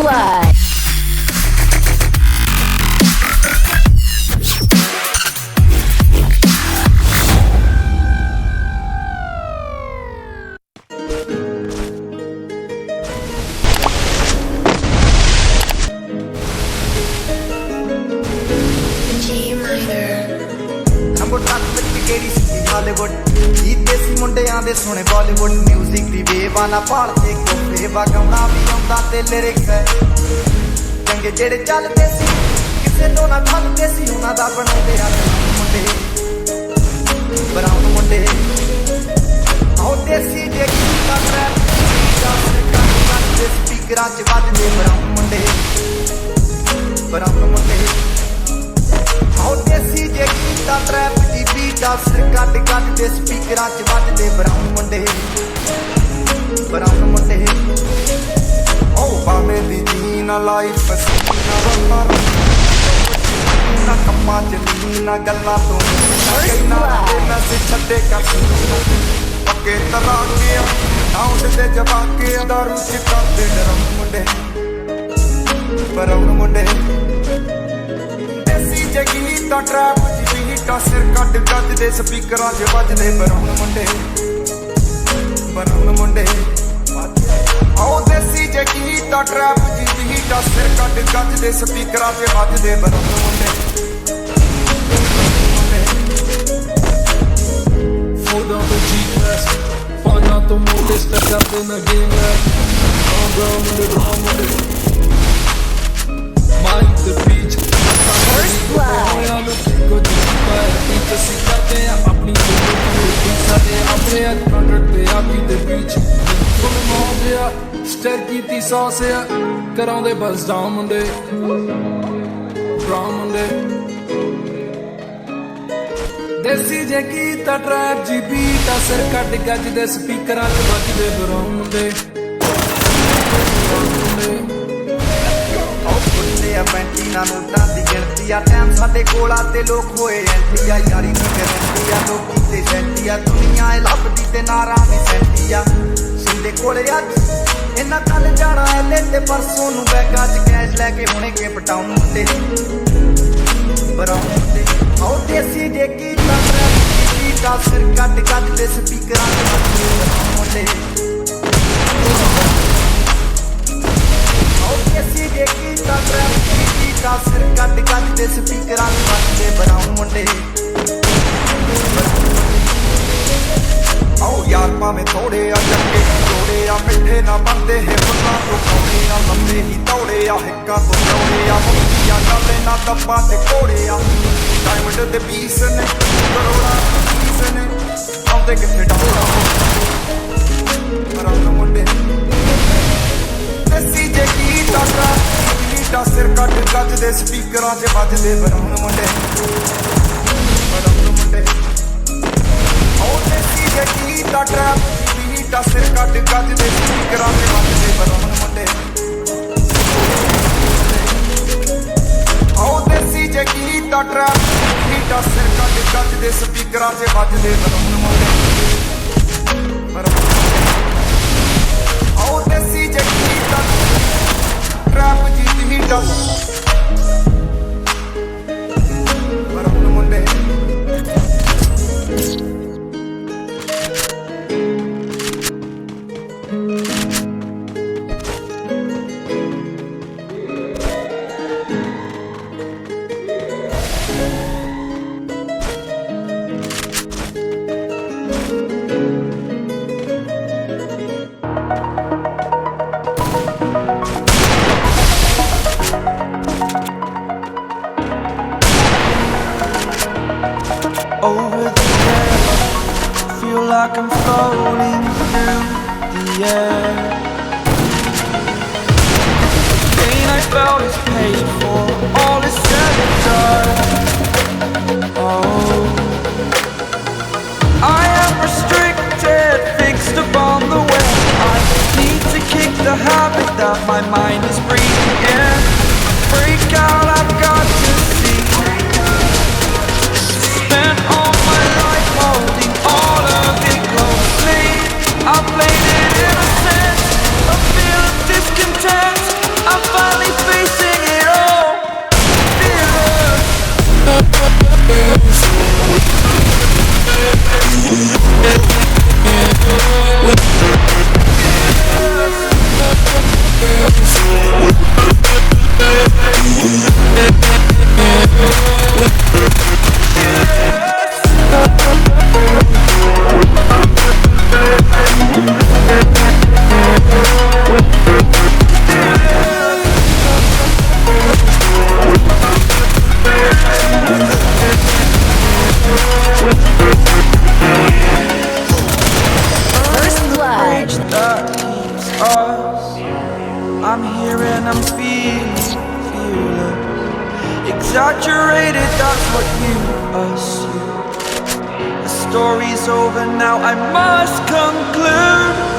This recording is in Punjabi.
blood. Hollywood ਦੇਸੀ ਮੁੰਡਿਆਂ ਦੇ ਸੋਹਣੇ ਬਾਲੀਵੁੱਡ ਮਿਊਜ਼ਿਕ ਦੀ ਵੇਵਾ ਨਾ ਭਾਲ ਕੇ ਕੋਫੇ ਵਗਾਉਣਾ ਵੀ ਆਉਂਦਾ ਤੇ ਲਿਰਿਕਸ ਚੰਗੇ ਜਿਹੜੇ ਚੱਲਦੇ ਸੀ ਕਿਸੇ ਤੋਂ ਨਾ ਖੱਲਦੇ ਸੀ ਉਹਨਾਂ ਦਾ ਬਣਾਉਂਦੇ ਆ ਮੁੰਡੇ ਬਰਾਉਨ ਮੁੰਡੇ ਆਉ ਦੇਸੀ ਜੇ ਕੀਤਾ ਰੈਪ ਦੇ ਸਪੀਕਰਾਂ 'ਚ ਵੱਜਦੇ ਬਰਾਉਨ ਮੁੰਡੇ ਆਉ ਦੇਸੀ ਜੇ ਕੀਤਾ ਰੈਪ ਦੀ ਬੀਟ ਆ ਸਿਰ ਕੱਟ ਦੇ ਸਪੀਕਰਾਂ 'ਚ ਵੱਜਦੇ ਬਰਾਉਨ ਮੁੰਡੇ ਓ ਬਾਵੇਂ ਦੀ ਜੀਨਾ ਲਾਈਫ ਪਸੀਨਾ ਰੋਣਾ ਨਾ ਕੰਮਾਂ 'ਚ ਨਾ ਗੱਲਾਂ ਤੋਂ ਕਹਿਣਾ ਤੇ ਮੈਸੇਜ ਛੱਡੇ ਕਰ ਪੱਕੇ ਤਰ੍ਹਾਂ ਕੇ ਆਉਂਦੇ ਤੇ ਜਵਾ ਕੇ ਦਾਰੂ 'ਚ ਕਰਦੇ ਡਰਾਉਣ ਮੁੰਡੇ ਬਰਾਉਨ ਮੁੰਡੇ ਦੇਸੀ ਜਗੀ ਤਾਂ ਟਰੈਪ ਦੀ ਬੀਟ ਆ ਸਿਰ ਕੱਟ ਦੇ ਸਪੀਕਰਾਂ 'ਚ ਵੱਜਦੇ ਬਰਾਉਨ ਮੁੰਡੇ ਆਓ ਦੇਸੀ ਜਗੀ ਤਾਂ ਟਰੈਪ ਦੀ ਬੀਟ ਆ ਸਿਰ ਕੱਟ ਦੇ ਸਪੀਕਰਾਂ 'ਚ ਵੱਜਦੇ ਬਰਾਉਨ ਮੁੰਡੇ Foda to G-Class, fana to mode, step up in the game like on ground with it. Mind the beach, First blood. good beach ਅਸੀਂ ਕਰਦੇ ਆ ਆਪਣੀ ਜ਼ਿੰਦਗੀ ਸਾਡੇ ਆਪਣੇ ਕੰਟਰੈਕਟ ਤੇ ਆਪੀ ਦੇ ਵਿੱਚ ਫੁੱਲ ਮੋੜਿਆ ਸਟਰ ਕੀਤੀ ਸੌਸ ਆ ਕਰਾਉਂਦੇ ਬਸ ਡਾਊਨ ਮੁੰਡੇ ਬਰਾਊਨ ਮੁੰਡੇ ਦੇਸੀ ਜੇ ਕੀਤਾ ਟਰੈਪ ਜੀ ਬੀਟ ਆ ਸਿਰ ਕੱਟ ਗੱਜ ਦੇ ਸਪੀਕਰਾਂ 'ਚ ਵੱਜਦੇ ਬਰਾਉਨ ਮੁੰਡੇ ਆ ਪੈਂਟੀਨਾ ਨੋਟਾਂ ਦੀ ਗਿਣਤੀ ਆ ਟਾਈਮ ਸਾਡੇ ਕੋਲ ਆ ਤੇ ਲੋਕ ਹੋਏ ਐਂਟੀ ਆ ਯਾਰੀ ਦੀ ਗਰੰਟੀ ਆ ਲੋਕੀ ਤੇ ਸੈਂਟੀ ਆ ਦੁਨੀਆ ਇਹ ਲੱਭਦੀ ਤੇ ਨਾਰਾਂ ਵੀ ਸੈਂਟੀ ਆ ਸਿੰਦੇ ਕੋਲੇ ਅੱਜ ਇਹਨਾਂ ਕੱਲ ਜਾਣਾ ਐਲੇ ਤੇ ਪਰਸੋਂ ਨੂੰ ਬੈਗਾਂ 'ਚ ਕੈਸ਼ ਲੈ ਕੇ ਹੁਣੇ ਕੇ ਪਟਾਉਣ ਮੁੰਡੇ ਬਰਾਉਨ ਮੁੰਡੇ ਆਓ ਦੇਸੀ ਜੇ ਕੀਤਾ ਦਾ ਸਿਰ ਕੱਟ ਦੇ ਸਪੀਕਰਾਂ 'ਚ ਮੁੰਡੇ ਦੇਸੀ ਜੇ ਕੀਤਾ ਟਰੈਪ ਦਾ ਸਿਰ ਕੱਟ ਦੇ ਸਪੀਕਰਾਂ 'ਚ ਵੱਜਦੇ ਬਰਾਉਨ ਮੁੰਡੇ ਆਓ ਯਾਰ ਭਾਵੇਂ ਥੋੜੇ ਆ ਚੰਗੇ ਥੋੜੇ ਆ ਮਿੱਠੇ ਨਾ ਬਣਦੇ ਹੈ ਫੁੱਲਾਂ ਤੋਂ ਖਾਉਣੇ ਆ ਲੰਬੇ ਹੀ ਦੌੜੇ ਆ ਹਿੱਕਾਂ ਤੋਂ ਦੌੜੇ ਆ ਮੁੱਕੀਆਂ ਨਾਲੇ ਨਾ ਦੱਬਾਂ ਤੇ ਘੋੜੇ ਆ ਡਾਇਮੰਡ ਦੇ ਪੀਸ ਨੇ ਕਰੋੜਾਂ ਪੀਸ ਨੇ ਆਉਂਦੇ ਕਿੱਥੇ ਡਾਉਣਾ ਬਰਾਉਨ ਮੁੰਡੇ ਦੇਸੀ ਜੇ ਕੀਤਾ ਦਾ ਸਿਰ ਕੱਟ ਦੇ ਸਪੀਕਰਾਂ 'ਚ ਵੱਜਦੇ ਬਰਾਉਨ ਮੁੰਡੇ ਆਓ ਦੇਸੀ ਜੇ ਕੀਤਾ ਟਰੈਪ ਦਾ ਸਿਰ ਕੱਟ ਦੇ ਸਪੀਕਰਾਂ 'ਚ ਵੱਜਦੇ ਬਰਾਉਨ ਮੁੰਡੇ ਆਓ ਦੇਸੀ ਜੇ ਕੀਤਾ ਟਰੈਪ ਦਾ ਸਿਰ ਕੱਟ ਦੇ ਸਪੀਕਰਾਂ 'ਚ ਵੱਜਦੇ ਬਰਾਉਨ ਮੁੰਡੇ ਆਓ ਦੇਸੀ ਜੇ ਕੀਤਾ ਟਰੈਪ ਦੀ ਹੀਟ ਬਰਾਉਨ ਮੁੰਡੇ Over the air, feel like I'm floating through the air. Pain I felt is paid for, all is said and done. Oh, I am restricted, fixed upon the web. I need to kick the habit that my mind is breathing in. Break out, I've got to see. Spent all my life holding all of it closely. I played it innocent, a feel of discontent. I us. The story's over now, I must conclude.